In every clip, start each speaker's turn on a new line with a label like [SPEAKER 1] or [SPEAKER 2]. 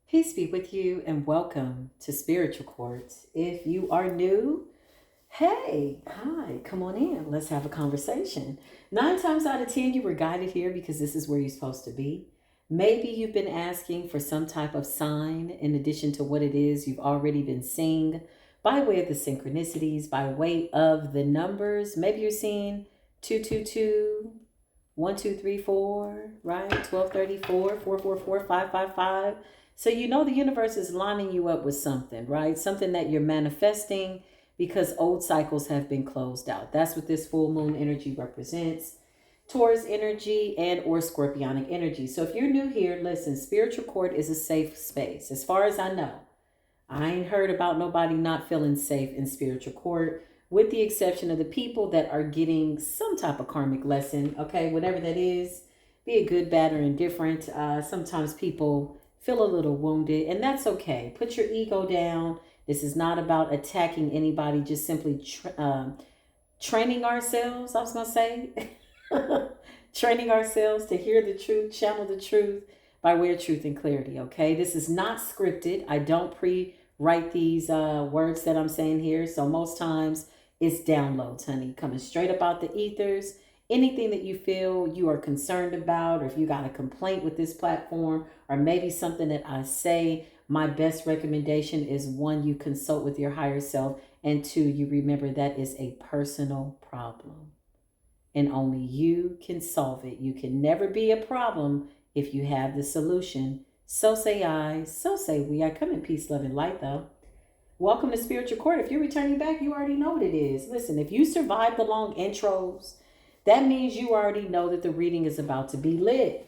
[SPEAKER 1] Peace be with you and welcome to Spiritual Court. If you are new, hey, hi, come on in. Let's have a conversation. 9 times out of 10, you were guided here because this is where you're supposed to be. Maybe you've been asking for some type of sign in addition to what it is you've already been seeing by way of the synchronicities, by way of the numbers. Maybe you're seeing 222, 1234, right? 1234, 444, 555. So you know the universe is lining you up with something, right? Something that you're manifesting because old cycles have been closed out. That's what this full moon energy represents. Taurus energy and or scorpionic energy. So if you're new here, listen, spiritual court is a safe space. As far as I know, I ain't heard about nobody not feeling safe in spiritual court, with the exception of the people that are getting some type of karmic lesson, okay, whatever that is, be it good, bad, or indifferent. Sometimes people feel a little wounded, and that's okay. Put your ego down. This is not about attacking anybody, just simply training ourselves, I was going to say. Training ourselves to hear the truth, channel the truth by way of truth and clarity, okay? This is not scripted. I don't pre-write these words that I'm saying here, so most times it's downloads, honey, coming straight up out the ethers. Anything that you feel you are concerned about, or if you got a complaint with this platform, or maybe something that I say, my best recommendation is one, you consult with your higher self, and two, you remember that is a personal problem. And only you can solve it. You can never be a problem if you have the solution. So say I, so say we. I come in peace, love, and light, though. Welcome to Spiritual Court. If you're returning back, you already know what it is. Listen, if you survive the long intros, that means you already know that the reading is about to be lit.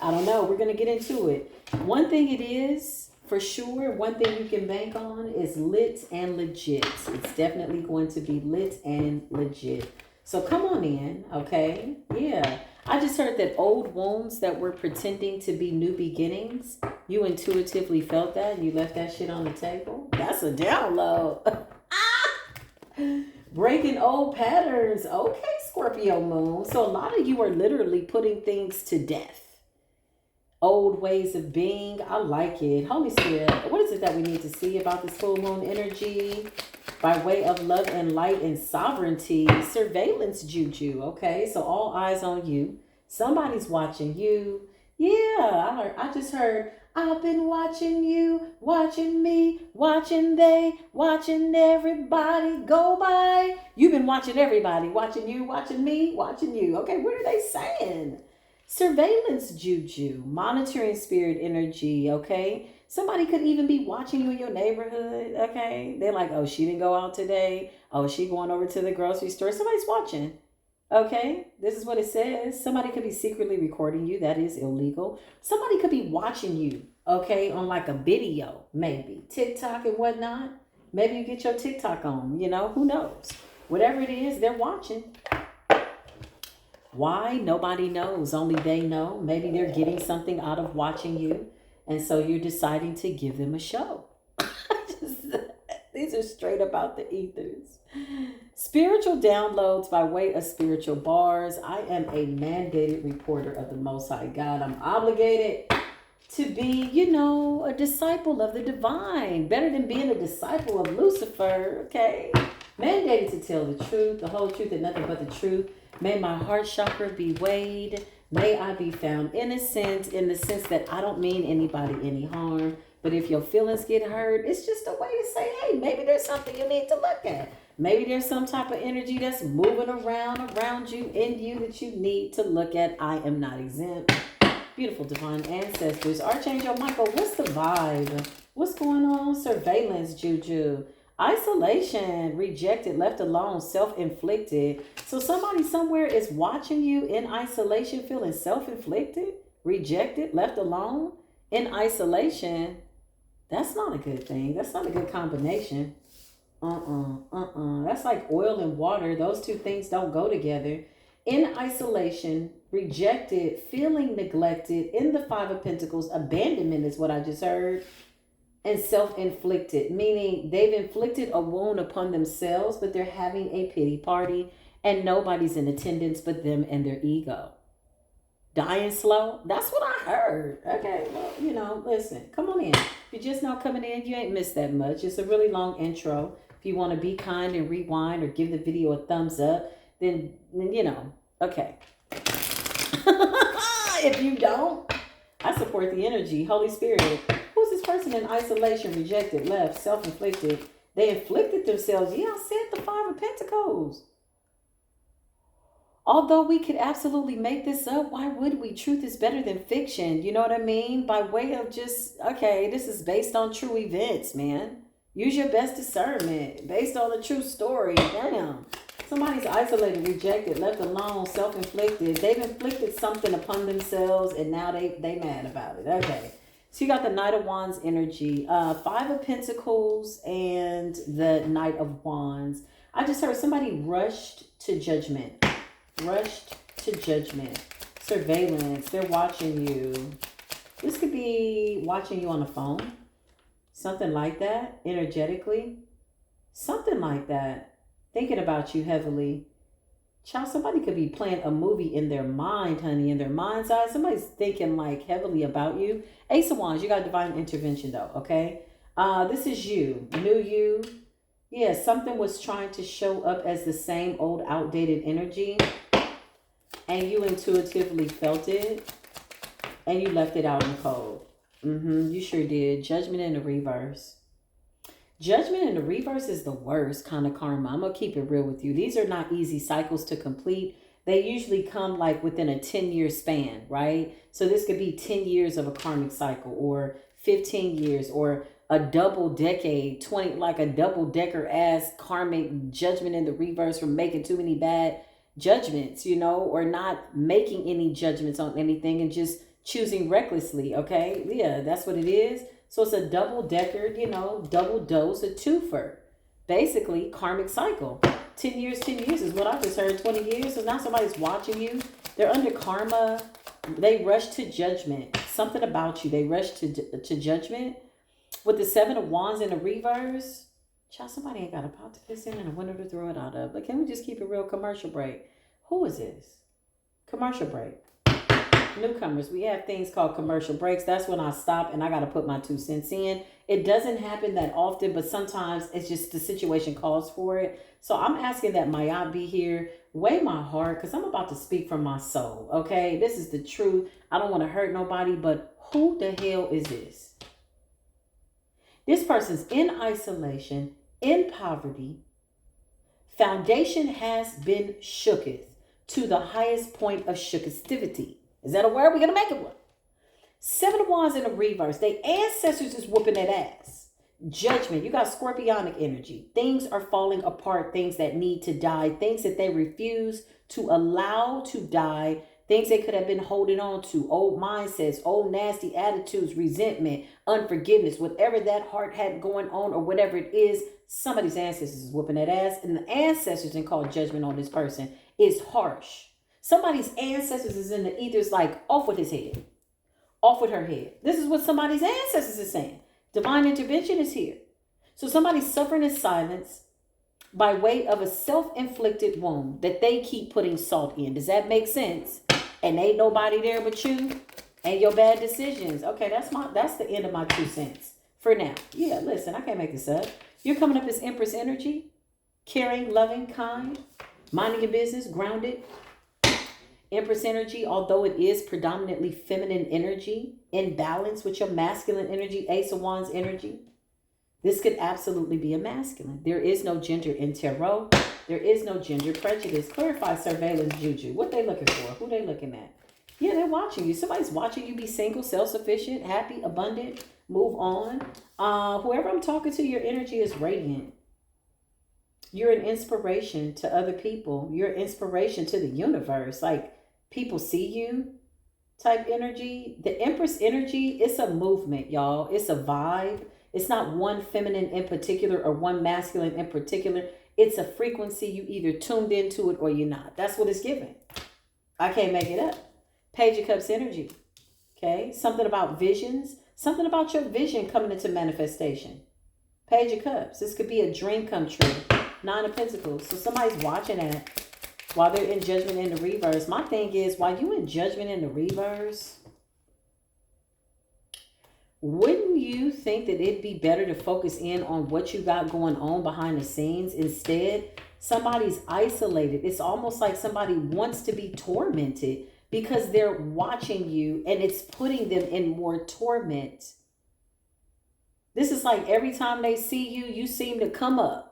[SPEAKER 1] I don't know. We're going to get into it. One thing it is, for sure, one thing you can bank on is lit and legit. It's definitely going to be lit and legit. So come on in, okay? Yeah. I just heard that old wounds that were pretending to be new beginnings, you intuitively felt that and you left that shit on the table. That's a download. Breaking old patterns. Okay, Scorpio moon. So a lot of you are literally putting things to death. Old ways of being. I like it. Holy Spirit, what is it that we need to see about this full moon energy? By way of love and light and sovereignty, surveillance juju. Okay, so all eyes on you. Somebody's watching you. Yeah, I just heard, I've been watching you, watching me, watching they, watching everybody go by. You've been watching everybody, watching you, watching me, watching you. Okay, what are they saying? Surveillance juju, monitoring spirit energy, okay? Somebody could even be watching you in your neighborhood, okay? They're like, oh, she didn't go out today. Oh, she going over to the grocery store. Somebody's watching, okay? This is what it says. Somebody could be secretly recording you. That is illegal. Somebody could be watching you, okay, on like a video, maybe. TikTok and whatnot. Maybe you get your TikTok on, who knows? Whatever it is, they're watching. Why? Nobody knows. Only they know. Maybe they're getting something out of watching you. And so you're deciding to give them a show. These are straight up out the ethers. Spiritual downloads by way of spiritual bars. I am a mandated reporter of the Most High God. I'm obligated to be, a disciple of the divine. Better than being a disciple of Lucifer, okay? Mandated to tell the truth, the whole truth, and nothing but the truth. May my heart chakra be weighed. May I be found innocent in the sense that I don't mean anybody any harm. But if your feelings get hurt, it's just a way to say, hey, maybe there's something you need to look at. Maybe there's some type of energy that's moving around you, in you, that you need to look at. I am not exempt. Beautiful divine ancestors. Archangel Michael, what's the vibe? What's going on? Surveillance juju. Isolation, rejected, left alone, self-inflicted. So somebody somewhere is watching you in isolation, feeling self-inflicted, rejected, left alone, in isolation. That's not a good thing. That's not a good combination. That's like oil and water. Those two things don't go together. In isolation, rejected, feeling neglected, in the Five of Pentacles, abandonment is what I just heard. And self-inflicted, meaning they've inflicted a wound upon themselves, but they're having a pity party and nobody's in attendance but them and their ego. Dying slow. That's what I heard. Okay, well, listen, come on in. If you're just now coming in, you ain't missed that much. It's a really long intro. If you want to be kind and rewind or give the video a thumbs up, then okay. If you don't, I support the energy. Holy Spirit, who's this person in isolation, rejected, left, self-inflicted? They inflicted themselves. Yeah, I said the Five of Pentacles. Although we could absolutely make this up, why would we? Truth is better than fiction. You know what I mean? By way of just, okay, this is based on true events, man. Use your best discernment. Based on a true story. Damn. Somebody's isolated, rejected, left alone, self-inflicted. They've inflicted something upon themselves and now they mad about it. Okay. So you got the Knight of Wands energy, Five of Pentacles, and the Knight of Wands. I just heard somebody rushed to judgment. Rushed to judgment. Surveillance. They're watching you. This could be watching you on the phone. Something like that. Energetically. Something like that. Thinking about you heavily. Child, somebody could be playing a movie in their mind, honey, in their mind's eye. Somebody's thinking like heavily about you. Ace of Wands, you got divine intervention though, okay? This is you, new you. Yeah, something was trying to show up as the same old outdated energy and you intuitively felt it and you left it out in cold. You sure did. Judgment in the reverse. Judgment in the reverse is the worst kind of karma. I'm going to keep it real with you. These are not easy cycles to complete. They usually come like within a 10-year span, right? So this could be 10 years of a karmic cycle or 15 years or a double decade, 20, like a double decker ass karmic judgment in the reverse from making too many bad judgments, or not making any judgments on anything and just choosing recklessly, okay? Yeah, that's what it is. So it's a double-decker, double dose, a twofer. Basically, karmic cycle. 10 years is what I just heard. 20 years. So now somebody's watching you. They're under karma. They rush to judgment. Something about you. They rush to judgment. With the Seven of Wands in the reverse. Child, somebody ain't got a pot to piss in and a window to throw it out of. But can we just keep it real? Commercial break. Who is this? Commercial break. Newcomers, we have things called commercial breaks. That's when I stop and I got to put my 2 cents in. It doesn't happen that often, but sometimes it's just the situation calls for it. So I'm asking that Mayat be here, weigh my heart, because I'm about to speak from my soul. Okay, this is the truth. I don't want to hurt nobody, but who the hell is this? This person's in isolation, in poverty. Foundation has been shooketh to the highest point of shookestivity. Is that a word? We're going to make it one. Seven of Wands in the reverse. Their ancestors is whooping that ass. Judgment. You got scorpionic energy. Things are falling apart. Things that need to die. Things that they refuse to allow to die. Things they could have been holding on to. Old mindsets, old nasty attitudes, resentment, unforgiveness, whatever that heart had going on or whatever it is, somebody's ancestors is whooping that ass. And the ancestors and call judgment on this person is harsh. Somebody's ancestors is in the ethers like off with his head. Off with her head. This is what somebody's ancestors is saying. Divine intervention is here. So somebody's suffering in silence by way of a self-inflicted wound that they keep putting salt in. Does that make sense? And ain't nobody there but you and your bad decisions. Okay, that's the end of my 2 cents for now. Yeah, listen, I can't make this up. You're coming up as Empress energy. Caring, loving, kind, minding your business, grounded. Empress energy, although it is predominantly feminine energy, in balance with your masculine energy, Ace of Wands energy, this could absolutely be a masculine. There is no gender in tarot. There is no gender prejudice. Clarify surveillance juju. What they looking for? Who they looking at? Yeah, they're watching you. Somebody's watching you be single, self-sufficient, happy, abundant, move on. Whoever I'm talking to, your energy is radiant. You're an inspiration to other people. You're an inspiration to the universe. Like, people see you type energy. The Empress energy, it's a movement, y'all. It's a vibe. It's not one feminine in particular or one masculine in particular. It's a frequency. You either tuned into it or you're not. That's what it's giving. I can't make it up. Page of Cups energy. Okay. Something about visions. Something about your vision coming into manifestation. Page of Cups. This could be a dream come true. Nine of Pentacles. So somebody's watching that. While they're in judgment in the reverse, my thing is, while you in judgment in the reverse, wouldn't you think that it'd be better to focus in on what you got going on behind the scenes? Instead, somebody's isolated. It's almost like somebody wants to be tormented because they're watching you and it's putting them in more torment. This is like every time they see you, you seem to come up.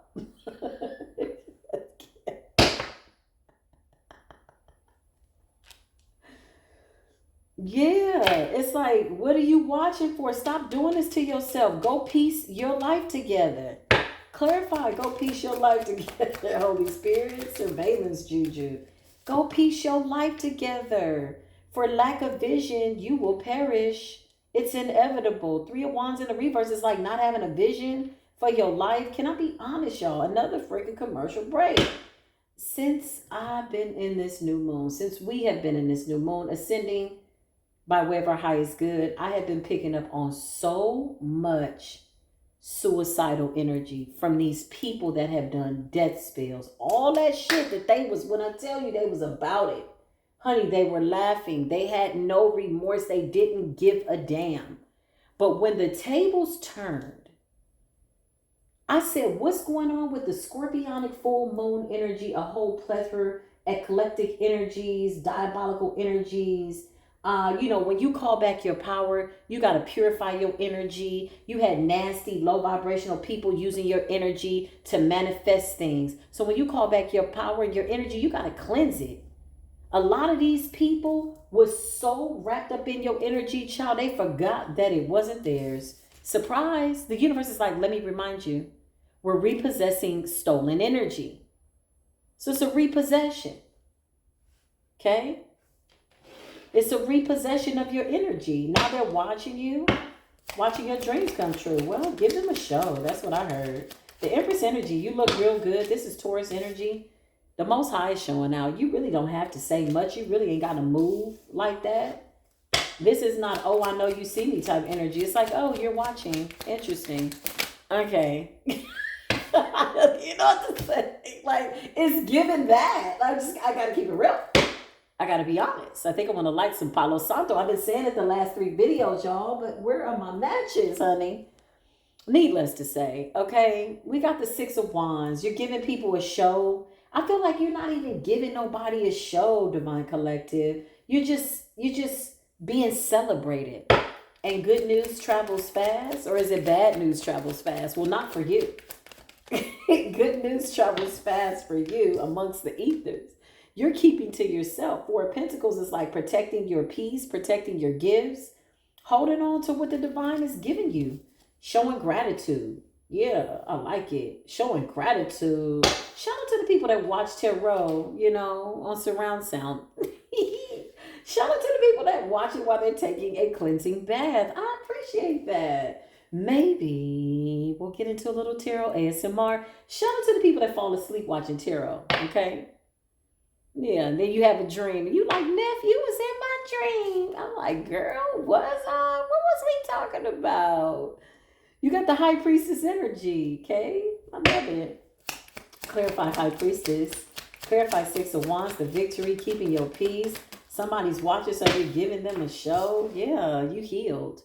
[SPEAKER 1] Yeah, it's like, what are you watching for? Stop doing this to yourself. Go piece your life together. Clarify, go piece your life together. Holy Spirit, surveillance juju. Go piece your life together. For lack of vision, you will perish. It's inevitable. Three of Wands in the reverse is like not having a vision for your life. Can I be honest, y'all? Another freaking commercial break. Since I've been in this new moon, since we have been in this new moon, ascending by way of our highest good, I have been picking up on so much suicidal energy from these people that have done death spells. All that shit that they was, when I tell you they was about it, honey, they were laughing. They had no remorse. They didn't give a damn. But when the tables turned, I said, what's going on with the scorpionic full moon energy? A whole plethora, eclectic energies, diabolical energies. When you call back your power, you got to purify your energy. You had nasty, low vibrational people using your energy to manifest things. So when you call back your power and your energy, you got to cleanse it. A lot of these people was so wrapped up in your energy, child, they forgot that it wasn't theirs. Surprise. The universe is like, let me remind you, we're repossessing stolen energy. So it's a repossession. Okay? It's a repossession of your energy. Now they're watching you, watching your dreams come true. Well, give them a show. That's what I heard. The Empress energy, you look real good. This is Taurus energy. The Most High is showing out. You really don't have to say much. You really ain't got to move like that. This is not, oh, I know you see me type energy. It's like, oh, you're watching. Interesting. Okay. You know what to say? Like, it's giving that. I got to keep it real. I got to be honest. I think I want to light some Palo Santo. I've been saying it the last 3 videos, y'all, but where are my matches, honey? Needless to say, okay, we got the 6 of Wands. You're giving people a show. I feel like you're not even giving nobody a show, Divine Collective. You're just being celebrated. And good news travels fast, or is it bad news travels fast? Well, not for you. Good news travels fast for you amongst the ethers. You're keeping to yourself. 4 of Pentacles is like protecting your peace, protecting your gifts, holding on to what the divine is giving you, showing gratitude. Yeah, I like it. Showing gratitude. Shout out to the people that watch tarot, on surround sound. Shout out to the people that watch it while they're taking a cleansing bath. I appreciate that. Maybe we'll get into a little tarot ASMR. Shout out to the people that fall asleep watching tarot, okay? Yeah, and then you have a dream and you like, nephew was in my dream. I'm like, girl, what was we talking about? You got the High Priestess energy, okay? I love it. Clarify High Priestess. Clarify 6 of Wands, the victory, keeping your peace. Somebody's watching, so you're giving them a show. Yeah, you healed.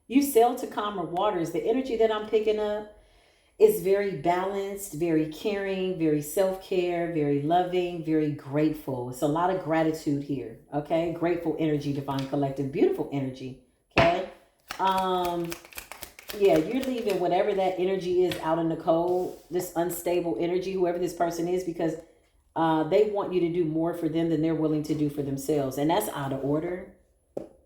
[SPEAKER 1] You sailed to calmer waters. The energy that I'm picking up is very balanced, very caring, very self-care, very loving, very grateful. It's a lot of gratitude here, okay? Grateful energy, Divine Collective. Beautiful energy, okay? Yeah, you're leaving whatever that energy is out in the cold, this unstable energy, whoever this person is, because they want you to do more for them than they're willing to do for themselves. And that's out of order.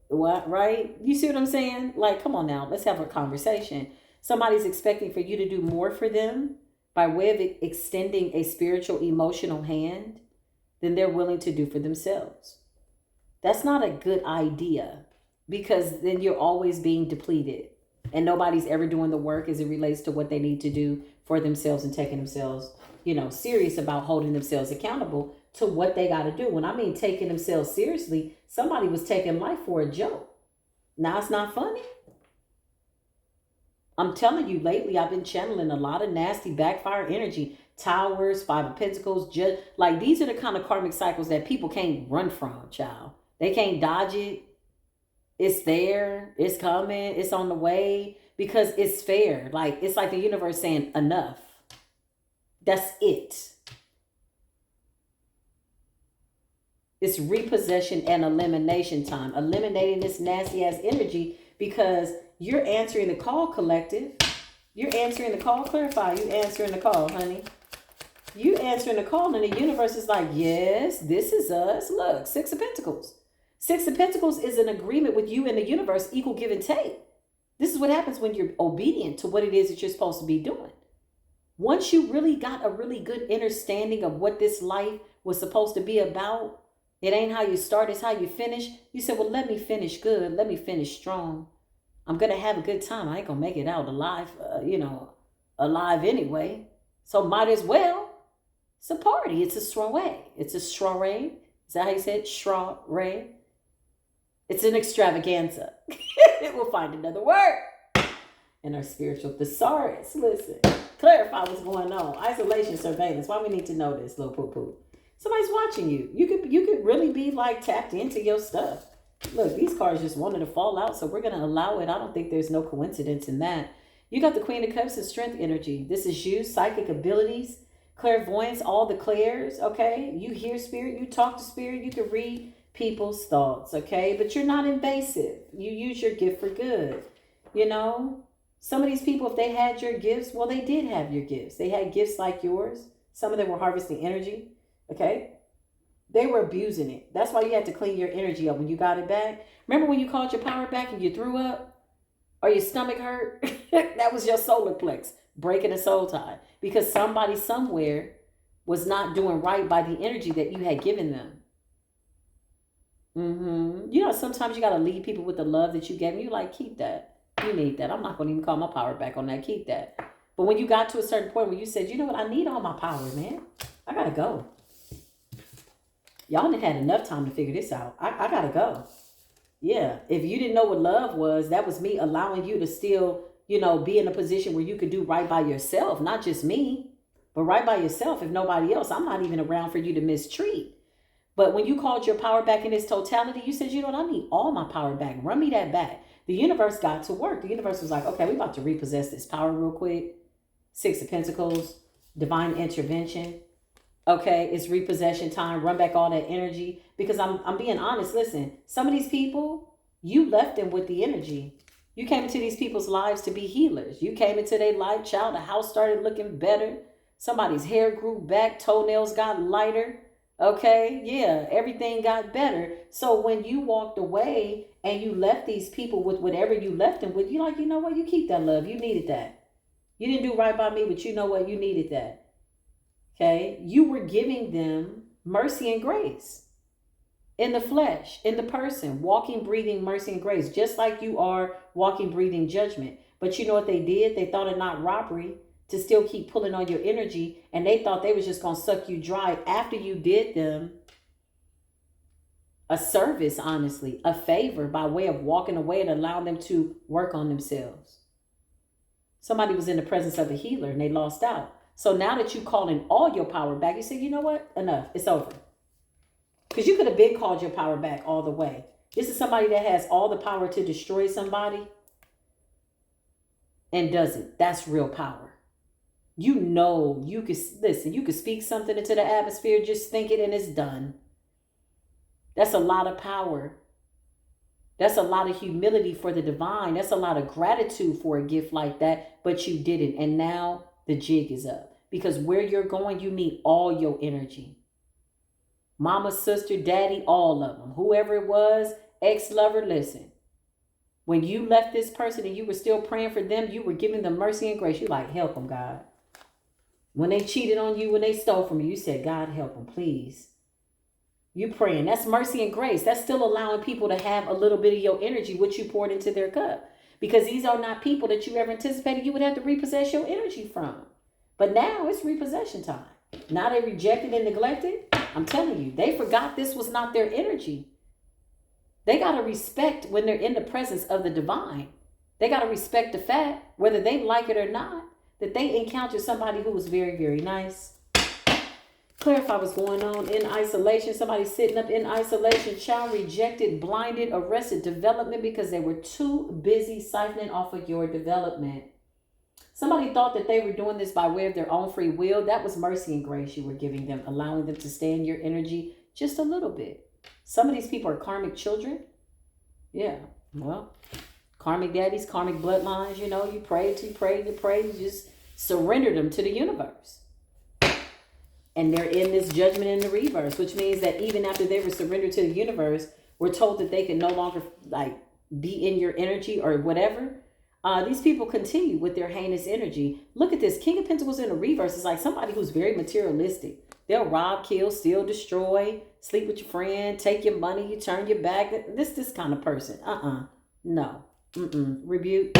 [SPEAKER 1] What, right? You see what I'm saying? Like, come on now, let's have a conversation. Somebody's expecting for you to do more for them by way of extending a spiritual, emotional hand than they're willing to do for themselves. That's not a good idea, because then you're always being depleted and nobody's ever doing the work as it relates to what they need to do for themselves and taking themselves, serious about holding themselves accountable to what they got to do. When I mean taking themselves seriously, somebody was taking life for a joke. Now it's not funny. I'm telling you, lately I've been channeling a lot of nasty backfire energy. Towers, Five of Pentacles, just like these are the kind of karmic cycles that people can't run from, child. They can't dodge it. It's there, it's coming, it's on the way because it's fair. Like it's like the universe saying enough. That's it. It's repossession and elimination time. Eliminating this nasty ass energy because you're answering the call, collective. You're answering the call. Clarify. You answering the call, honey. You answering the call, and the universe is like, yes, this is us. Look, Six of Pentacles. Six of Pentacles is an agreement with you and the universe, equal give and take. This is what happens when you're obedient to what it is that you're supposed to be doing. Once you really got a really good understanding of what this life was supposed to be about, it ain't how you start, it's how you finish. You said, well, let me finish good. Let me finish strong. I'm going to have a good time. I ain't going to make it out alive, alive anyway. So might as well. It's a party. It's a soiree. It's a soiree. Is that how you say it? Soiree. It's an extravaganza. We'll find another word in our spiritual thesaurus. Listen, clarify what's going on. Isolation, surveillance. Why we need to know this, little poo-poo? Somebody's watching you. You could really be like tapped into your stuff. Look, these cards just wanted to fall out, so we're going to allow it. I don't think there's no coincidence in that. You got the Queen of Cups and strength energy. This is you, psychic abilities, clairvoyance, all the clairs, okay? You hear spirit, you talk to spirit, you can read people's thoughts, okay? But you're not invasive. You use your gift for good, you know? Some of these people, if they had your gifts, well, they did have your gifts. They had gifts like yours. Some of them were harvesting energy. Okay, they were abusing it. That's why you had to clean your energy up when you got it back. Remember when you called your power back and you threw up or your stomach hurt? That was your solar plex breaking a soul tie because somebody somewhere was not doing right by the energy that you had given them. You know, sometimes you got to leave people with the love that you gave them. You like, keep that. You need that. I'm not going to even call my power back on that. Keep that. But when you got to a certain point where you said, you know what, I need all my power, man. I got to go. Y'all didn't had enough time to figure this out. I gotta go. Yeah. If you didn't know what love was, that was me allowing you to still, be in a position where you could do right by yourself. Not just me, but right by yourself. If nobody else, I'm not even around for you to mistreat. But when you called your power back in its totality, you said, you know what, I need all my power back. Run me that back. The universe got to work. The universe was like, okay, we about to repossess this power real quick. Six of Pentacles, divine intervention. Okay, it's repossession time. Run back all that energy. Because I'm being honest. Listen, some of these people, you left them with the energy. You came into these people's lives to be healers. You came into their life, child. The house started looking better. Somebody's hair grew back. Toenails got lighter. Okay, yeah, everything got better. So when you walked away and you left these people with whatever you left them with, you're like, you know what? You keep that love. You needed that. You didn't do right by me, but you know what? You needed that. Okay, you were giving them mercy and grace in the flesh, in the person, walking, breathing mercy and grace, just like you are walking, breathing judgment. But you know what they did? They thought it not robbery to still keep pulling on your energy, and they thought they was just going to suck you dry after you did them a service, honestly, a favor by way of walking away and allowing them to work on themselves. Somebody was in the presence of a healer and they lost out. So now that you calling all your power back, you say, you know what? Enough. It's over. Because you could have been called your power back all the way. This is somebody that has all the power to destroy somebody and doesn't. That's real power. You know, you could, listen, you could speak something into the atmosphere, just think it and it's done. That's a lot of power. That's a lot of humility for the divine. That's a lot of gratitude for a gift like that, but you didn't. And now the jig is up because where you're going, you need all your energy. Mama, sister, daddy, all of them, whoever it was, ex-lover, listen. When you left this person and you were still praying for them, you were giving them mercy and grace. You like, help them, God. When they cheated on you, when they stole from you, you said, God, help them, please. You praying. That's mercy and grace. That's still allowing people to have a little bit of your energy, which you poured into their cup. Because these are not people that you ever anticipated you would have to repossess your energy from. But now it's repossession time. Now they rejected and neglected. I'm telling you, they forgot this was not their energy. They got to respect when they're in the presence of the divine. They got to respect the fact, whether they like it or not, that they encountered somebody who was very, very nice. Clarify what's going on. In isolation, somebody sitting up in isolation, child rejected, blinded, arrested development because they were too busy siphoning off of your development. Somebody thought that they were doing this by way of their own free will. That was mercy and grace you were giving them, allowing them to stay in your energy just a little bit. Some of these people are karmic children. Yeah, well, karmic daddies, karmic bloodlines, you know, you prayed, you just surrendered them to the universe. And they're in this judgment in the reverse, which means that even after they were surrendered to the universe, we're told that they can no longer like be in your energy or whatever. These people continue with their heinous energy. Look at this. King of Pentacles in the reverse is like somebody who's very materialistic. They'll rob, kill, steal, destroy, sleep with your friend, take your money, you turn your back. This kind of person. No. Rebuke.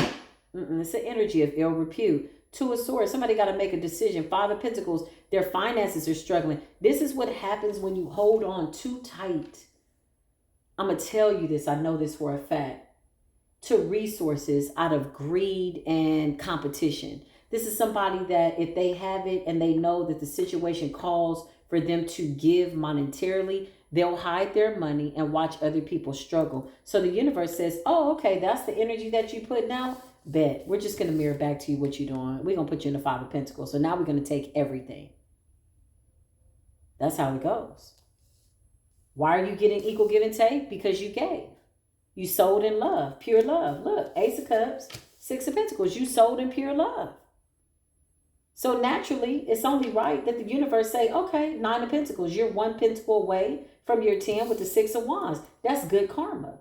[SPEAKER 1] It's an energy of ill repute. Two of Swords. Somebody got to make a decision. Five of Pentacles. Their finances are struggling. This is what happens when you hold on too tight. I'm going to tell you this. I know this for a fact. To resources out of greed and competition. This is somebody that if they have it and they know that the situation calls for them to give monetarily, they'll hide their money and watch other people struggle. So the universe says, oh, okay, that's the energy that you put now. Bet. We're just going to mirror back to you what you're doing. We're going to put you in the Five of Pentacles. So now we're going to take everything. That's how it goes. Why are you getting equal give and take? Because you gave. You sold in love, pure love. Look, Ace of Cups, Six of Pentacles. You sold in pure love. So naturally, it's only right that the universe say, okay, Nine of Pentacles. You're one pentacle away from your 10 with the Six of Wands. That's good karma.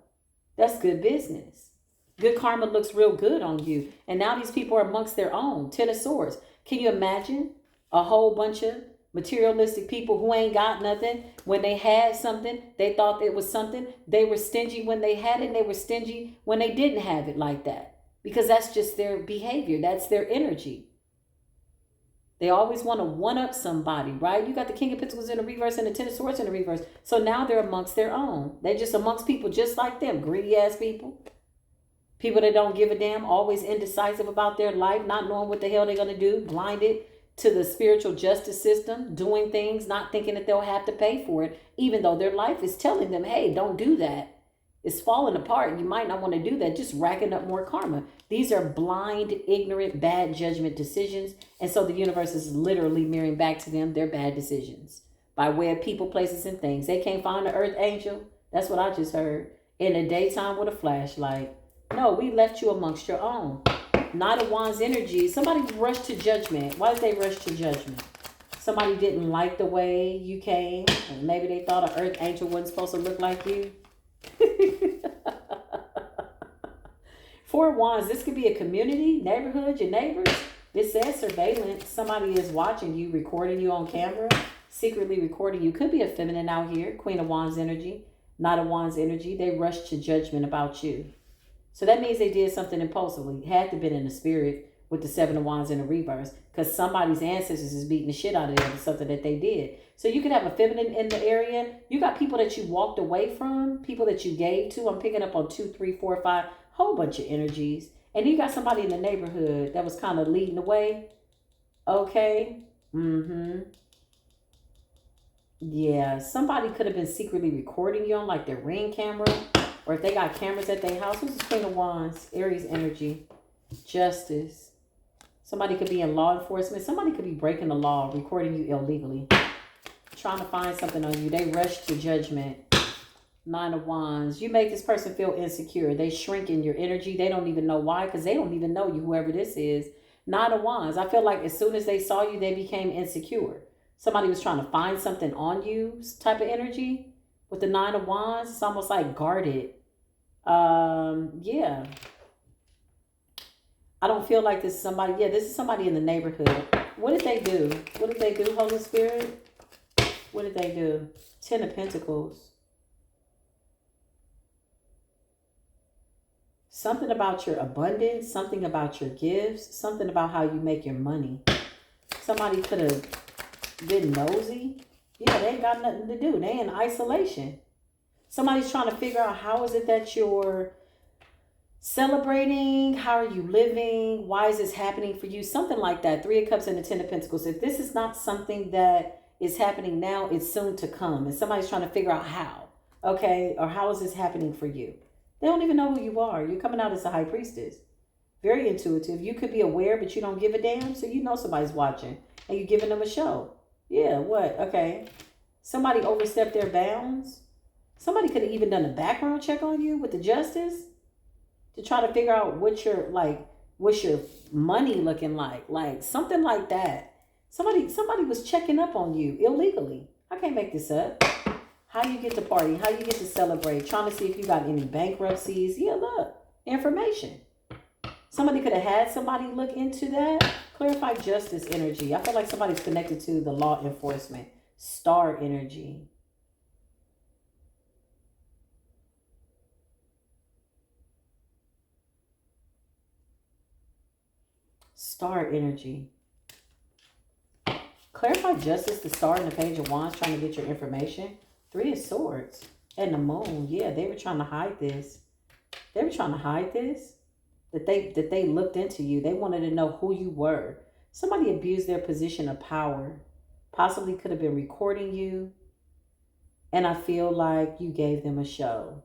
[SPEAKER 1] That's good business. Good karma looks real good on you. And now these people are amongst their own. Ten of Swords. Can you imagine a whole bunch of materialistic people who ain't got nothing? When they had something, they thought it was something. They were stingy when they had it, and they were stingy when they didn't have it like that. Because that's just their behavior. That's their energy. They always want to one-up somebody, right? You got the King of Pentacles in the reverse and the Ten of Swords in the reverse. So now they're amongst their own. They're just amongst people just like them. Greedy-ass people. People that don't give a damn. Always indecisive about their life. Not knowing what the hell they're going to do. Blinded to the spiritual justice system, doing things, not thinking that they'll have to pay for it, even though their life is telling them, hey, don't do that. It's falling apart. You might not want to do that. Just racking up more karma. These are blind, ignorant, bad judgment decisions. And so the universe is literally mirroring back to them their bad decisions by way of people, places, and things. They can't find the earth angel. That's what I just heard. In the daytime with a flashlight. No, we left you amongst your own. Knight of Wands energy. Somebody rushed to judgment. Why did they rush to judgment? Somebody didn't like the way you came. And maybe they thought an earth angel wasn't supposed to look like you. Four of Wands. This could be a community, neighborhood, your neighbors. This says surveillance. Somebody is watching you, recording you on camera, secretly recording you. Could be a feminine out here. Queen of Wands energy. Knight of Wands energy. They rushed to judgment about you. So that means they did something impulsively. It had to have been in the spirit with the Seven of Wands in the reverse, because somebody's ancestors is beating the shit out of them for something that they did. So you could have a feminine in the area. You got people that you walked away from, people that you gave to. I'm picking up on 2, 3, 4, 5, whole bunch of energies. And you got somebody in the neighborhood that was kind of leading the way. Okay. Yeah, somebody could have been secretly recording you on like their Ring camera. Or if they got cameras at their house. Who's the Queen of Wands? Aries energy. Justice. Somebody could be in law enforcement. Somebody could be breaking the law, recording you illegally. Trying to find something on you. They rush to judgment. Nine of Wands. You make this person feel insecure. They shrink in your energy. They don't even know why, because they don't even know you, whoever this is. Nine of Wands. I feel like as soon as they saw you, they became insecure. Somebody was trying to find something on you type of energy. With the Nine of Wands, it's almost like guarded. Yeah. I don't feel like this is somebody. Yeah, this is somebody in the neighborhood. What did they do? What did they do, Holy Spirit? What did they do? Ten of Pentacles. Something about your abundance. Something about your gifts. Something about how you make your money. Somebody could have been nosy. Yeah, they ain't got nothing to do. They in isolation. Somebody's trying to figure out how is it that you're Celebrating, how are you living? Why is this happening for you? Something like that. Three of Cups and the Ten of Pentacles. If this is not something that is happening now, it's soon to come. And somebody's trying to figure out how. Okay? Or how is this happening for you? They don't even know who you are. You're coming out as a high priestess. Very intuitive. You could be aware, but you don't give a damn. So you know somebody's watching. And you're giving them a show. Yeah, what? Okay. Somebody overstepped their bounds. Somebody could have even done a background check on you with the justice to try to figure out what's your money looking like something like that. Somebody was checking up on you illegally. I can't make this up. How you get to party, how you get to celebrate, trying to see if you got any bankruptcies. Yeah, look, information. Somebody could have had somebody look into that. Clarify justice energy. I feel like somebody's connected to the law enforcement. Star energy. Star energy. Clarify justice, the star and the Page of Wands, trying to get your information. Three of Swords and the Moon. Yeah, they were trying to hide this. They were trying to hide this. That they looked into you. They wanted to know who you were. Somebody abused their position of power. Possibly could have been recording you. And I feel like you gave them a show.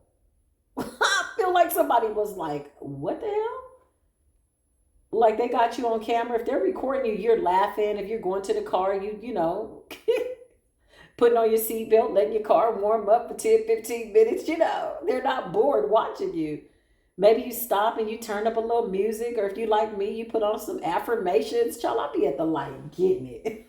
[SPEAKER 1] I feel like somebody was like, what the hell? Like they got you on camera. If they're recording you, you're laughing. If you're going to the car, you know, putting on your seatbelt, letting your car warm up for 10, 15 minutes. You know, they're not bored watching you. Maybe you stop and you turn up a little music. Or if you like me, you put on some affirmations. Y'all, I'll be at the light getting it.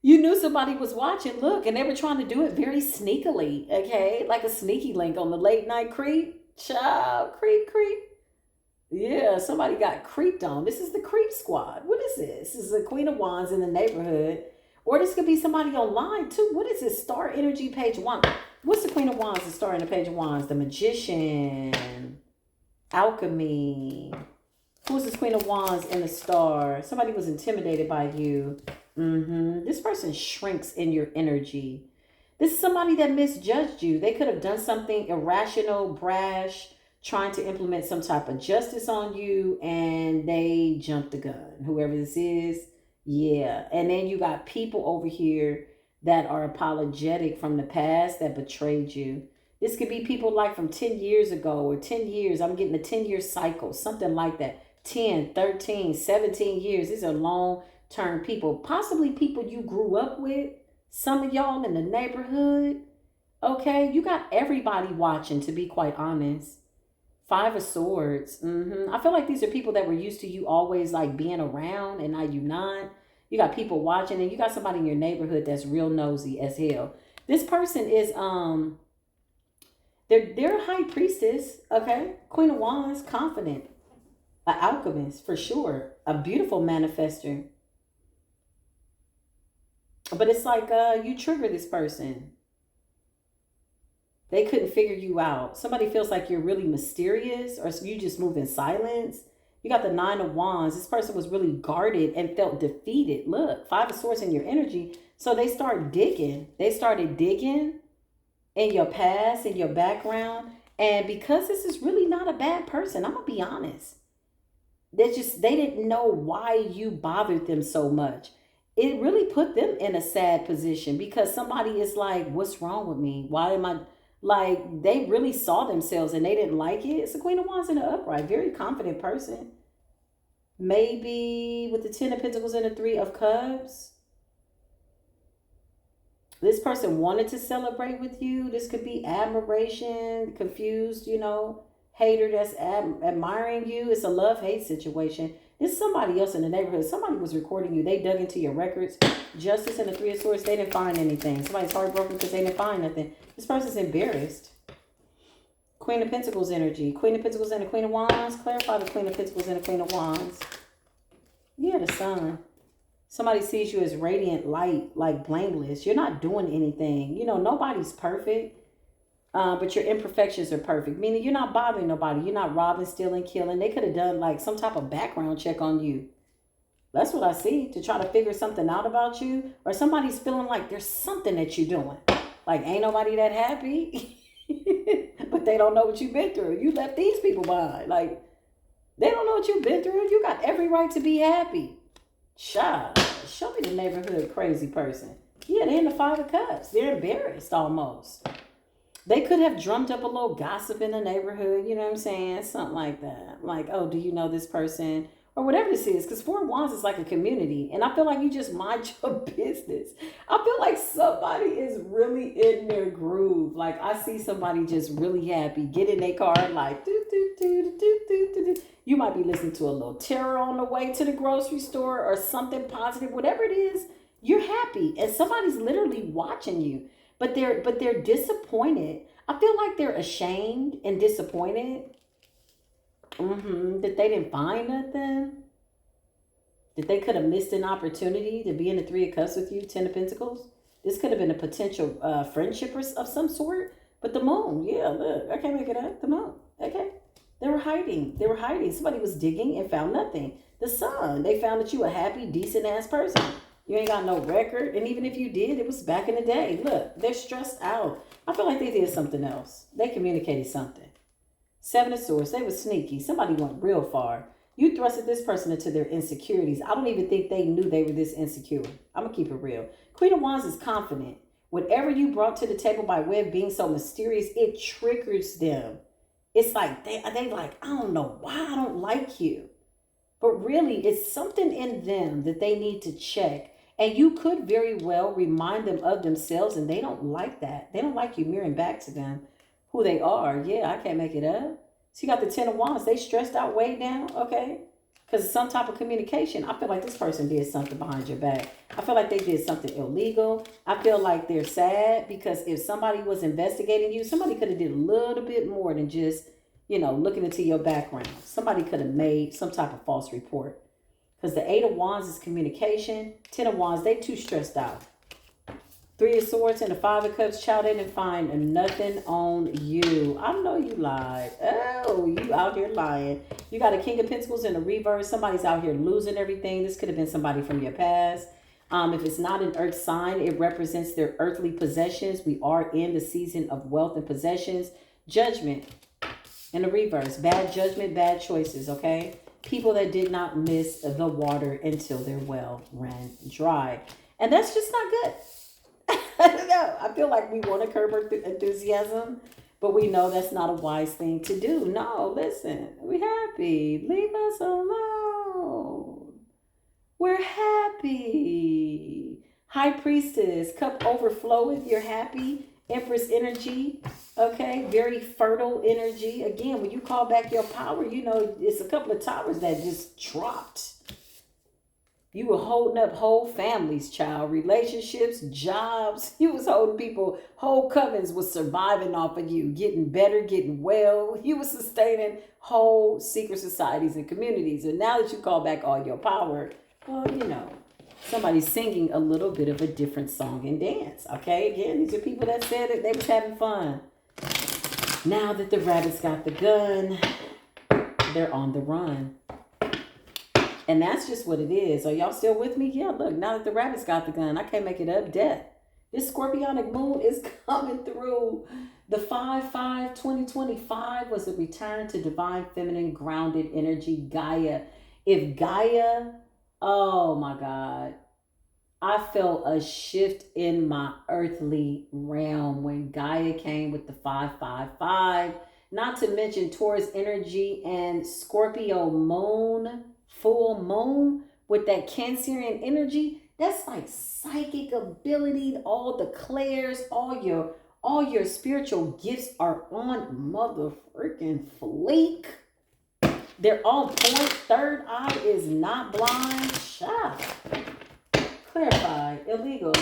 [SPEAKER 1] You knew somebody was watching. Look, and they were trying to do it very sneakily. Okay, like a sneaky link on the late night creep. Child, creep. Yeah, somebody got creeped on. This is the creep squad. What is this? This is the Queen of Wands in the neighborhood. Or this could be somebody online too. What is this? Star energy, Page of Wands. What's the Queen of Wands, the star in the Page of Wands? The Magician. Alchemy. Who's this Queen of Wands in the star? Somebody was intimidated by you. This person shrinks in your energy. This is somebody that misjudged you. They could have done something irrational, brash, trying to implement some type of justice on you, and they jumped the gun. Whoever this is, yeah. And then you got people over here that are apologetic from the past that betrayed you. This could be people like from 10 years ago or 10 years. I'm getting a 10-year cycle, something like that. 10, 13, 17 years. These are long-term people. Possibly people you grew up with. Some of y'all in the neighborhood. Okay, you got everybody watching, to be quite honest. Five of Swords. I feel like these are people that were used to you always like being around, and now you not. You got people watching, and you got somebody in your neighborhood that's real nosy as hell. This person is they're a high priestess, okay? Queen of Wands, confident, an alchemist for sure, a beautiful manifester. But it's like you trigger this person. They couldn't figure you out. Somebody feels like you're really mysterious, or you just move in silence. You got the Nine of Wands. This person was really guarded and felt defeated. Look, Five of Swords in your energy. So they start digging. They started digging in your past, in your background. And because this is really not a bad person, I'm going to be honest. They didn't know why you bothered them so much. It really put them in a sad position because somebody is like, what's wrong with me? Why am I... Like, they really saw themselves and they didn't like it. It's the Queen of Wands in the upright. Very confident person. Maybe with the Ten of Pentacles and the Three of Cups. This person wanted to celebrate with you. This could be admiration, confused, hater that's admiring you. It's a love-hate situation. It's somebody else in the neighborhood. Somebody was recording you. They dug into your records. Justice and the Three of Swords, they didn't find anything. Somebody's heartbroken because they didn't find nothing. This person's embarrassed. Queen of Pentacles energy. Queen of Pentacles and the Queen of Wands. Clarify the Queen of Pentacles and the Queen of Wands. Yeah, the Sun. Somebody sees you as radiant light, like blameless. You're not doing anything. Nobody's perfect. But your imperfections are perfect. Meaning you're not bothering nobody. You're not robbing, stealing, killing. They could have done like some type of background check on you. That's what I see. To try to figure something out about you. Or somebody's feeling like there's something that you're doing. Like ain't nobody that happy. But they don't know what you've been through. You left these people behind. Like, they don't know what you've been through. You got every right to be happy. Child, show me the neighborhood crazy person. Yeah, they're in the Five of Cups. They're embarrassed almost. They could have drummed up a little gossip in the neighborhood, you know what I'm saying? Something like that. Like, oh, do you know this person? Or whatever this is. Because Four of Wands is like a community. And I feel like you just mind your business. I feel like somebody is really in their groove. Like, I see somebody just really happy. Get in their car like, do, do, do, do, do, do, do. You might be listening to a little terror on the way to the grocery store or something positive. Whatever it is, you're happy. And somebody's literally watching you. But they're disappointed. I feel like they're ashamed and disappointed that they didn't find nothing. That they could have missed an opportunity to be in the Three of Cups with you, Ten of Pentacles. This could have been a potential friendship of some sort. But the moon, yeah, look, I can't make it up. The moon, okay. They were hiding. They were hiding. Somebody was digging and found nothing. The sun, they found that you a happy, decent-ass person. You ain't got no record. And even if you did, it was back in the day. Look, they're stressed out. I feel like they did something else. They communicated something. Seven of Swords. They were sneaky. Somebody went real far. You thrusted this person into their insecurities. I don't even think they knew they were this insecure. I'm going to keep it real. Queen of Wands is confident. Whatever you brought to the table by way of being so mysterious, it triggers them. It's like, they like, I don't know why I don't like you. But really, it's something in them that they need to check. And you could very well remind them of themselves, and they don't like that. They don't like you mirroring back to them who they are. Yeah, I can't make it up. So you got the Ten of Wands. They stressed out way down, okay? Because of some type of communication. I feel like this person did something behind your back. I feel like they did something illegal. I feel like they're sad because if somebody was investigating you, somebody could have did a little bit more than just, looking into your background. Somebody could have made some type of false report. Because the Eight of Wands is communication. Ten of Wands, they too stressed out. Three of Swords and the Five of Cups, child, they didn't find nothing on you. I know you lied. Oh, you out here lying. You got a King of Pentacles in the reverse. Somebody's out here losing everything. This could have been somebody from your past. If it's not an earth sign, it represents their earthly possessions. We are in the season of wealth and possessions. Judgment in the reverse. Bad judgment, bad choices, okay? People that did not miss the water until their well ran dry. And that's just not good. I don't know. I feel like we want to curb our enthusiasm, but we know that's not a wise thing to do. No, listen. We're happy. Leave us alone. We're happy. High Priestess. Cup overfloweth. You're happy. Empress energy. Okay, very fertile energy. Again, when you call back your power, it's a couple of towers that just dropped. You were holding up whole families, child. Relationships, jobs. You was holding people. Whole covens was surviving off of you. Getting better, getting well. You was sustaining whole secret societies and communities. And now that you call back all your power, well, somebody's singing a little bit of a different song and dance. Okay, again, these are people that said that they was having fun. Now that the rabbits got the gun, they're on the run. And that's just what it is. Are y'all still with me? Yeah, look, now that the rabbits got the gun, I can't make it up. Death. This scorpionic moon is coming through. The 5/5/2025 was a return to divine feminine grounded energy, Gaia. If Gaia, oh my God, I felt a shift in my earthly realm when Gaia came with the 5/5/5. Not to mention Taurus energy and Scorpio moon, full moon with that Cancerian energy. That's like psychic ability, all the clairs, all your spiritual gifts are on mother freaking fleek. They're on point. Third eye is not blind. Shot. Clarify illegal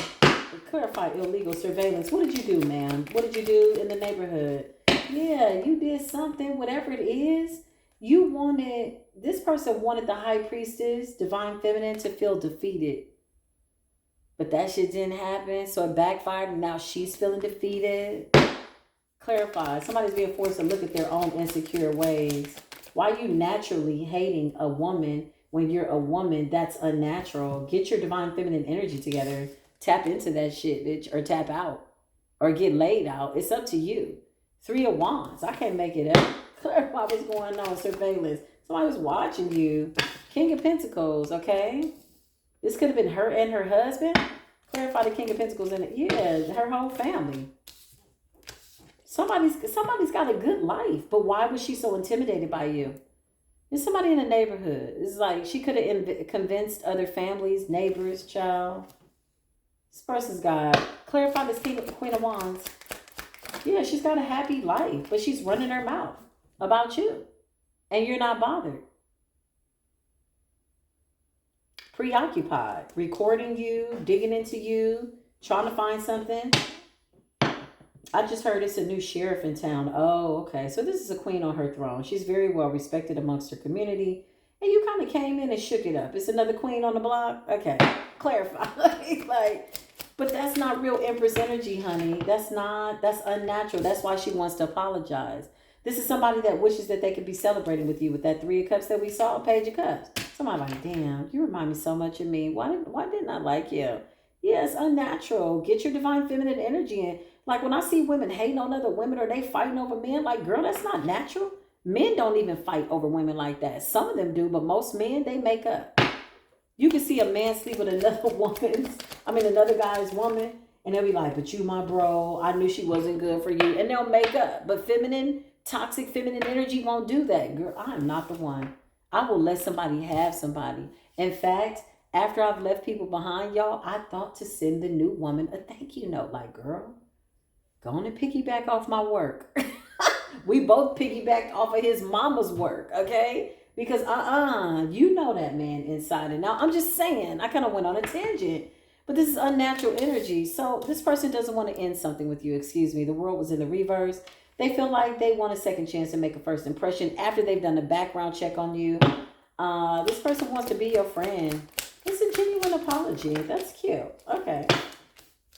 [SPEAKER 1] surveillance. What did you do, ma'am? What did you do in the neighborhood? Yeah, you did something, whatever it is. This person wanted the High Priestess, divine feminine, to feel defeated. But that shit didn't happen, so it backfired, and now she's feeling defeated. Clarify. Somebody's being forced to look at their own insecure ways. Why are you naturally hating a woman when you're a woman? That's unnatural. Get your divine feminine energy together. Tap into that shit, bitch, or tap out. Or get laid out. It's up to you. Three of Wands. I can't make it up. Clarify what's going on. Surveillance. Somebody was watching you. King of Pentacles, okay? This could have been her and her husband. Clarify the King of Pentacles in it. Yeah, her whole family. Somebody's got a good life, but why was she so intimidated by you? There's somebody in the neighborhood. It's like she could have convinced other families, neighbors, child. This person's got, clarify this Queen of Wands. Yeah, she's got a happy life, but she's running her mouth about you. And you're not bothered. Preoccupied, recording you, digging into you, trying to find something. I just heard it's a new sheriff in town. Oh, okay. So this is a queen on her throne. She's very well respected amongst her community. And you kind of came in and shook it up. It's another queen on the block? Okay. Clarify. But that's not real Empress energy, honey. That's unnatural. That's why she wants to apologize. This is somebody that wishes that they could be celebrating with you with that Three of Cups that we saw, Page of Cups. Somebody like, damn, you remind me so much of me. Why didn't I like you? Yeah, it's unnatural. Get your divine feminine energy in. Like when I see women hating on other women or they fighting over men, like, girl, that's not natural. Men don't even fight over women like that. Some of them do, but most men, they make up. You can see a man sleep with another guy's woman, and they'll be like, but you my bro, I knew she wasn't good for you. And they'll make up. But toxic feminine energy won't do that. Girl, I am not the one. I will let somebody have somebody. In fact, after I've left people behind, y'all, I thought to send the new woman a thank you note. Like, girl, go on and piggyback off my work. We both piggybacked off of his mama's work, okay? Because you know that man inside and out. I'm just saying, I kind of went on a tangent. But this is unnatural energy. So this person doesn't want to end something with you. Excuse me. The world was in the reverse. They feel like they want a second chance to make a first impression after they've done a background check on you. This person wants to be your friend. It's a genuine apology. That's cute. Okay.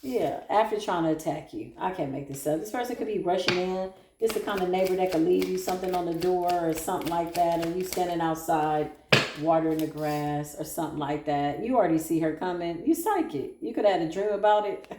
[SPEAKER 1] Yeah, after trying to attack you. I can't make this up. This person could be rushing in. It's the kind of neighbor that could leave you something on the door or something like that, and you standing outside watering the grass or something like that. You already see her coming. You psychic. You could have had a dream about it.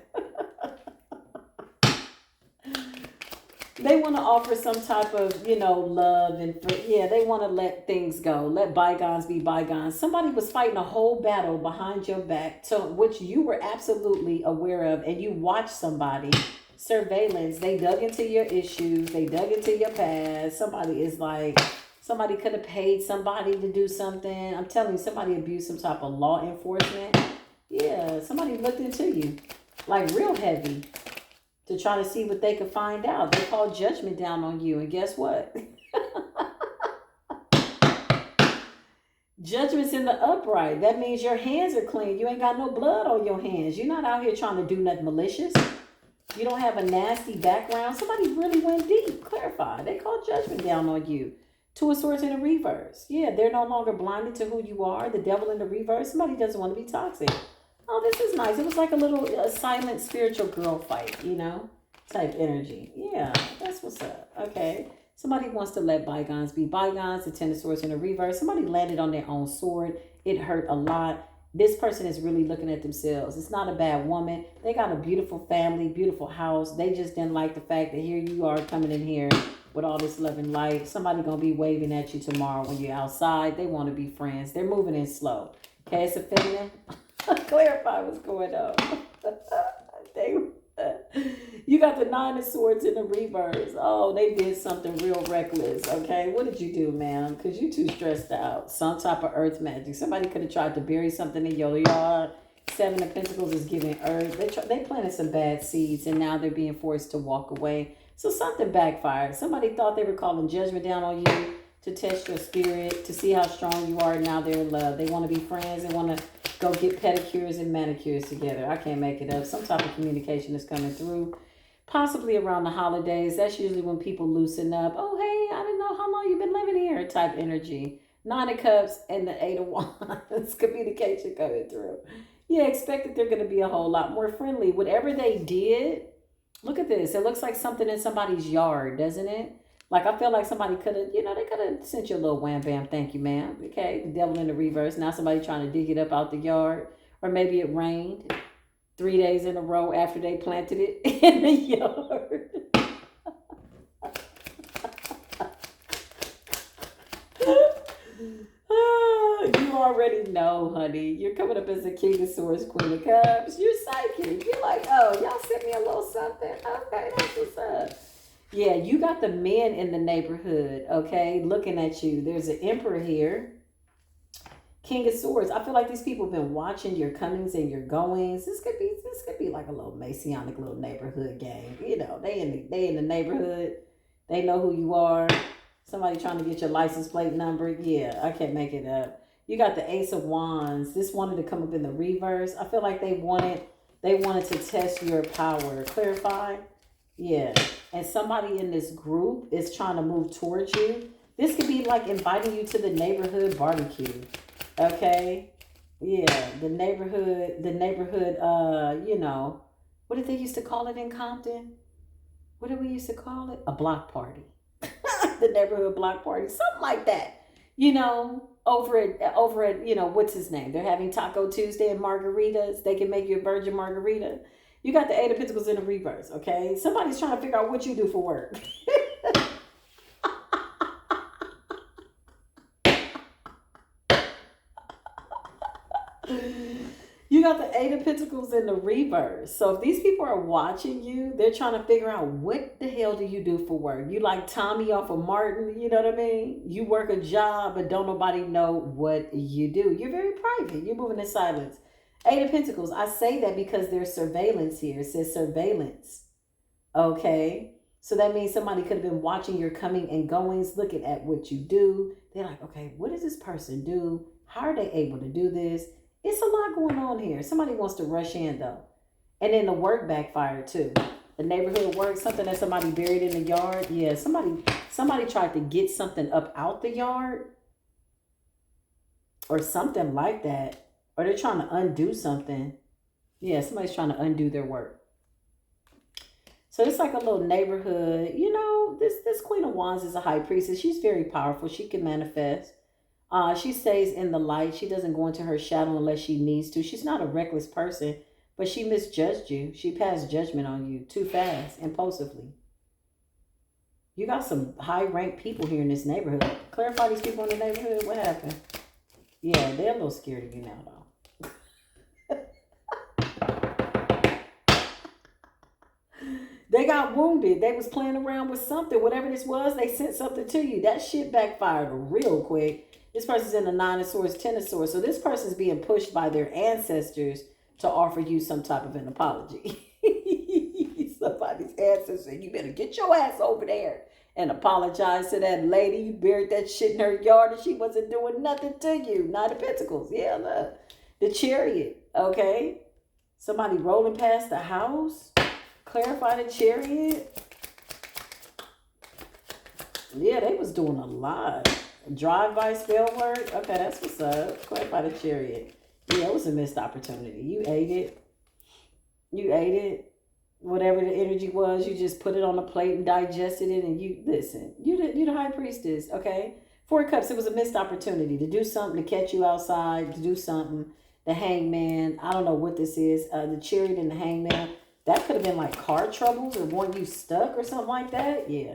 [SPEAKER 1] They want to offer some type of, love and, they want to let things go. Let bygones be bygones. Somebody was fighting a whole battle behind your back, to which you were absolutely aware of, and you watched somebody. Surveillance. They dug into your issues. They dug into your past. Somebody could have paid somebody to do something. I'm telling you, somebody abused some type of law enforcement. Yeah, somebody looked into you, like real heavy, to try to see what they could find out. They called judgment down on you, and guess what? Judgment's in the upright. That means your hands are clean. You ain't got no blood on your hands. You're not out here trying to do nothing malicious. You don't have a nasty background. Somebody really went deep. Clarify. They called judgment down on you. Two of Swords in the reverse. Yeah, they're no longer blinded to who you are. The devil in the reverse. Somebody doesn't want to be toxic. Oh, this is nice. It was like a silent spiritual girl fight, type energy. Yeah, that's what's up. Okay. Somebody wants to let bygones be bygones. The Ten of Swords in the reverse. Somebody landed on their own sword. It hurt a lot. This person is really looking at themselves. It's not a bad woman. They got a beautiful family, beautiful house. They just didn't like the fact that here you are coming in here with all this love and light. Somebody going to be waving at you tomorrow when you're outside. They want to be friends. They're moving in slow. Okay, it's a feminine. Clarify what's going on. You got the Nine of Swords in the reverse. Oh, they did something real reckless. Okay, what did you do, ma'am? Because you too stressed out. Some type of earth magic. Somebody could have tried to bury something in your yard. Seven of Pentacles is giving earth. They planted some bad seeds, and now they're being forced to walk away. So something backfired. Somebody thought they were calling judgment down on you to test your spirit, to see how strong you are. Now they're in love. They want to be friends. They want to go get pedicures and manicures together. I can't make it up. Some type of communication is coming through. Possibly around the holidays. That's usually when people loosen up. Oh, hey, I didn't know how long you've been living here type energy. Nine of Cups and the Eight of Wands. Communication coming through. Yeah, expect that they're going to be a whole lot more friendly. Whatever they did, look at this. It looks like something in somebody's yard, doesn't it? Like, I feel like somebody could have, they could have sent you a little wham bam, thank you, ma'am. Okay, the devil in the reverse. Now somebody trying to dig it up out the yard. Or maybe it rained 3 days in a row after they planted it in the yard. You already know, honey. You're coming up as a King of Swords, Queen of Cups. You're psychic. You're like, oh, y'all sent me a little something. Okay, that's what's up. Yeah, you got the men in the neighborhood, okay, looking at you. There's an Emperor here. King of Swords. I feel like these people have been watching your comings and your goings. This could be like a little Masonic little neighborhood game. You know, they in the neighborhood. They know who you are. Somebody trying to get your license plate number. Yeah, I can't make it up. You got the Ace of Wands. This wanted to come up in the reverse. I feel like they wanted to test your power. Clarify? Yeah. And somebody in this group is trying to move towards you. This could be like inviting you to the neighborhood barbecue. Okay? Yeah, the neighborhood, you know, what did they used to call it in Compton? What did we used to call it? A block party. The neighborhood block party, something like that. You know, over at you know, what's his name? They're having Taco Tuesday and margaritas. They can make you a virgin margarita. You got the Eight of Pentacles in the reverse, okay? Somebody's trying to figure out what you do for work. You got the Eight of Pentacles in the reverse. So if these people are watching you, they're trying to figure out what the hell do you do for work? You like Tommy off of Martin, you know what I mean? You work a job, but don't nobody know what you do. You're very private. You're moving in silence. Eight of Pentacles. I say that because there's surveillance here. It says surveillance. Okay. So that means somebody could have been watching your coming and goings, looking at what you do. They're like, okay, what does this person do? How are they able to do this? It's a lot going on here. Somebody wants to rush in though. And then the work backfire too. The neighborhood work, something that somebody buried in the yard. Yeah, somebody tried to get something up out the yard or something like that. Or they're trying to undo something. Yeah, somebody's trying to undo their work. So it's like a little neighborhood. You know, this Queen of Wands is a high priestess. She's very powerful. She can manifest. She stays in the light. She doesn't go into her shadow unless she needs to. She's not a reckless person, but she misjudged you. She passed judgment on you too fast, impulsively. You got some high-ranked people here in this neighborhood. Clarify these people in the neighborhood. What happened? Yeah, they're a little scared of you now, though. They got wounded. They was playing around with something. Whatever this was, they sent something to you. That shit backfired real quick. This person's in the Nine of Swords, Ten of Swords. So this person's being pushed by their ancestors to offer you some type of an apology. Somebody's ancestor. You better get your ass over there and apologize to that lady. You buried that shit in her yard and she wasn't doing nothing to you. Nine of Pentacles. Yeah, look. The Chariot. Okay. Somebody rolling past the house. Clarify the Chariot. Yeah, they was doing a lot. Drive-by spell work. Okay, that's what's up. Clarify the Chariot. Yeah, it was a missed opportunity. You ate it. You ate it. Whatever the energy was, you just put it on a plate and digested it. And you listen. You the high priestess. Okay. Four of Cups. It was a missed opportunity to do something, to catch you outside, to do something. The Hangman. I don't know what this is. The Chariot and the Hangman. That could have been like car troubles or weren't you stuck or something like that. Yeah.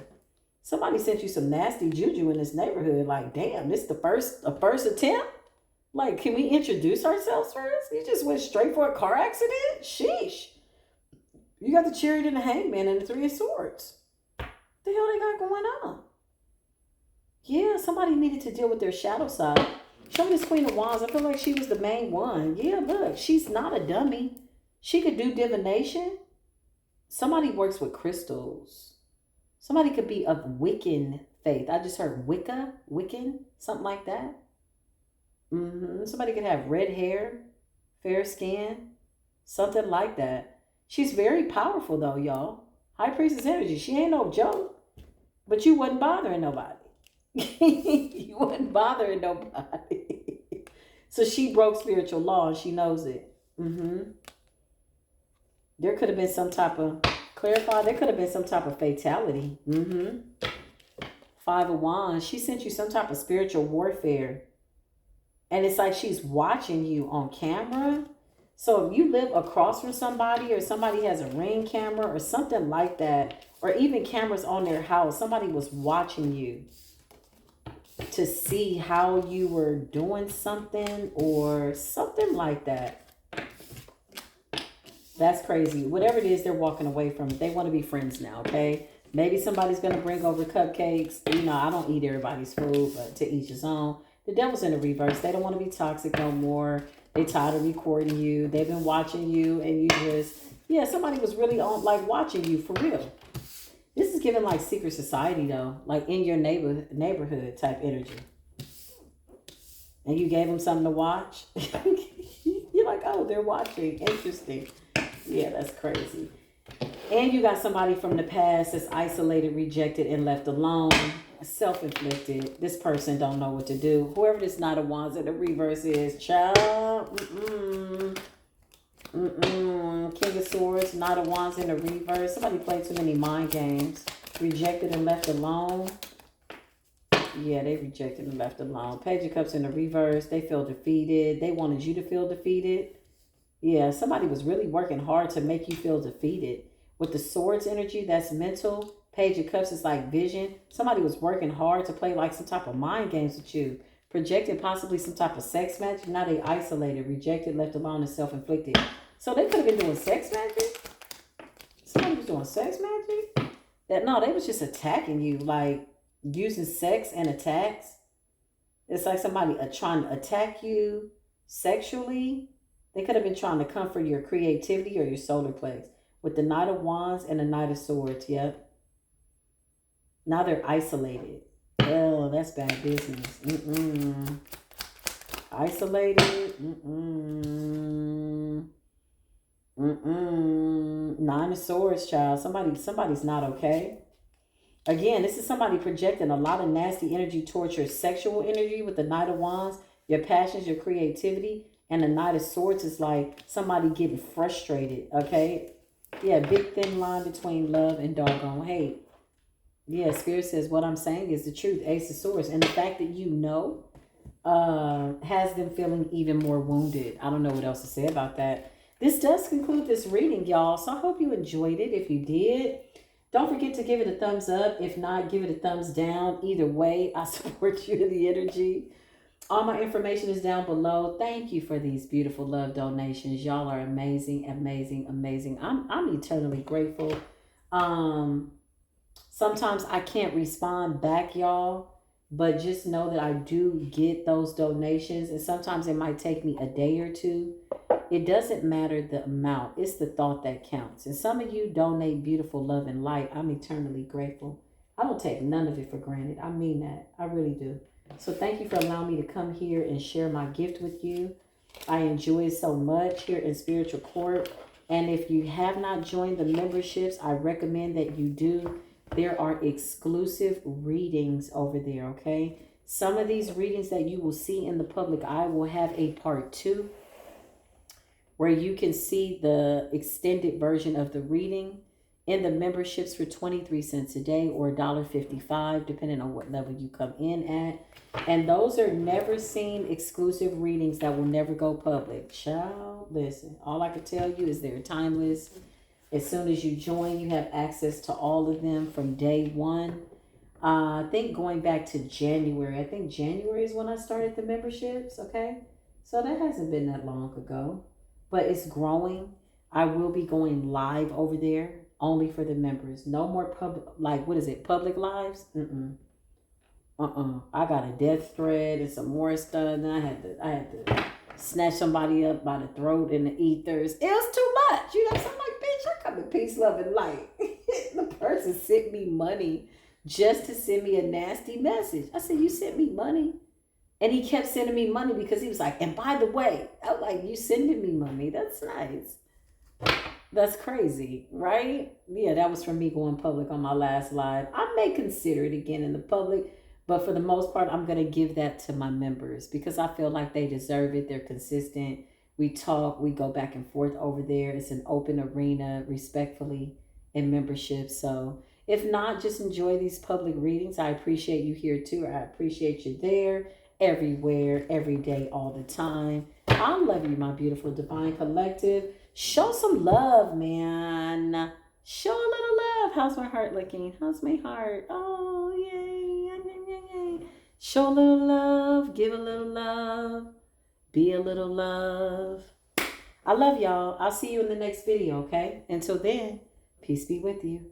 [SPEAKER 1] Somebody sent you some nasty juju in this neighborhood. Like, damn, this is a first attempt? Like, can we introduce ourselves first? You just went straight for a car accident? Sheesh. You got the Chariot and the Hangman and the Three of Swords. What the hell they got going on? Yeah, somebody needed to deal with their shadow side. Show me this Queen of Wands. I feel like she was the main one. Yeah, look, she's not a dummy. She could do divination. Somebody works with crystals. Somebody could be of Wiccan faith. I just heard Wicca, Wiccan, something like that. Somebody could have red hair, fair skin, something like that. She's very powerful though, y'all. High Priestess energy. She ain't no joke. But you wasn't bothering nobody. You wasn't bothering nobody. So she broke spiritual law and she knows it. There could have been some type of, clarify, there could have been some type of fatality. Five of Wands. She sent you some type of spiritual warfare. And it's like she's watching you on camera. So if you live across from somebody or somebody has a Ring camera or something like that, or even cameras on their house, somebody was watching you. to see how you were doing something or something like that. That's crazy. Whatever it is, they're walking away from it. They want to be friends now, okay? Maybe somebody's going to bring over cupcakes. You know, I don't eat everybody's food, but to each his own. The devil's in the reverse. They don't want to be toxic no more. They tired of recording you. They've been watching you, and you just, yeah, somebody was really on, like, watching you for real. This is giving, like, secret society, though. Like, in your neighborhood type energy. And you gave them something to watch. You're like, oh, they're watching. Interesting. Yeah, that's crazy. And you got somebody from the past that's isolated, rejected, and left alone. Self-inflicted. This person don't know what to do. Whoever this Knight of Wands in the reverse is, child. King of Swords, Knight of Wands in the reverse. Somebody played too many mind games. Rejected and left alone. Yeah, they rejected and left alone. Page of Cups in the reverse. They feel defeated. They wanted you to feel defeated. Yeah, somebody was really working hard to make you feel defeated. With the Swords energy, that's mental. Page of Cups is like vision. Somebody was working hard to play like some type of mind games with you. Projected possibly some type of sex magic. Now they isolated, rejected, left alone, and self-inflicted. So they could have been doing sex magic. Somebody was doing sex magic. No, they was just attacking you, like using sex and attacks. It's like somebody trying to attack you sexually. They could have been trying to comfort your creativity or your solar plex. With the Knight of Wands and the Knight of Swords, yep. Now they're isolated. Oh, that's bad business. Isolated. Nine of Swords, child. Somebody's not okay. Again, this is somebody projecting a lot of nasty energy towards your sexual energy with the Knight of Wands, your passions, your creativity. And the Knight of Swords is like somebody getting frustrated, okay? Yeah, big thin line between love and doggone hate. Yeah, Spirit says what I'm saying is the truth, Ace of Swords. And the fact that you know has them feeling even more wounded. I don't know what else to say about that. This does conclude this reading, y'all. So I hope you enjoyed it. If you did, don't forget to give it a thumbs up. If not, give it a thumbs down. Either way, I support you in the energy. All my information is down below. Thank you for these beautiful love donations. Y'all are amazing, amazing, amazing. I'm eternally grateful. Sometimes I can't respond back, y'all, but just know that I do get those donations, and sometimes it might take me a day or two. It doesn't matter the amount. It's the thought that counts. And some of you donate beautiful love and light. I'm eternally grateful. I don't take none of it for granted. I mean that. I really do. So thank you for allowing me to come here and share my gift with you. I enjoy it so much here in Spiritual Court. And if you have not joined the memberships, I recommend that you do. There are exclusive readings over there, okay? Some of these readings that you will see in the public eye will have a part 2 where you can see the extended version of the reading in the memberships for 23 cents a day or $1.55, depending on what level you come in at. And those are never seen exclusive readings that will never go public. Child, listen, all I can tell you is they're timeless. As soon as you join, you have access to all of them from day one. I think going back to January. I think January is when I started the memberships, okay? So that hasn't been that long ago. But it's growing. I will be going live over there only for the members. No more public, like, what is it, public lives? I got a death threat and some more stuff. And I had to snatch somebody up by the throat in the ethers. It was too much. You know, so I'm like, bitch, I come in peace, love, and light. The person sent me money just to send me a nasty message. I said, you sent me money? And he kept sending me money because he was like, and by the way, I'm like, you sending me money? That's nice. That's crazy, right? Yeah, that was from me going public on my last live. I may consider it again in the public, but for the most part, I'm going to give that to my members because I feel like they deserve it. They're consistent. We talk, we go back and forth over there. It's an open arena, respectfully, in membership. So if not, just enjoy these public readings. I appreciate you here too. I appreciate you there, everywhere, every day, all the time. I love you, my beautiful divine collective. Show some love, man. Show a little love. How's my heart looking? How's my heart? Oh, yay. Show a little love, give a little love, be a little love. I love y'all. I'll see you in the next video, okay? Until then, peace be with you.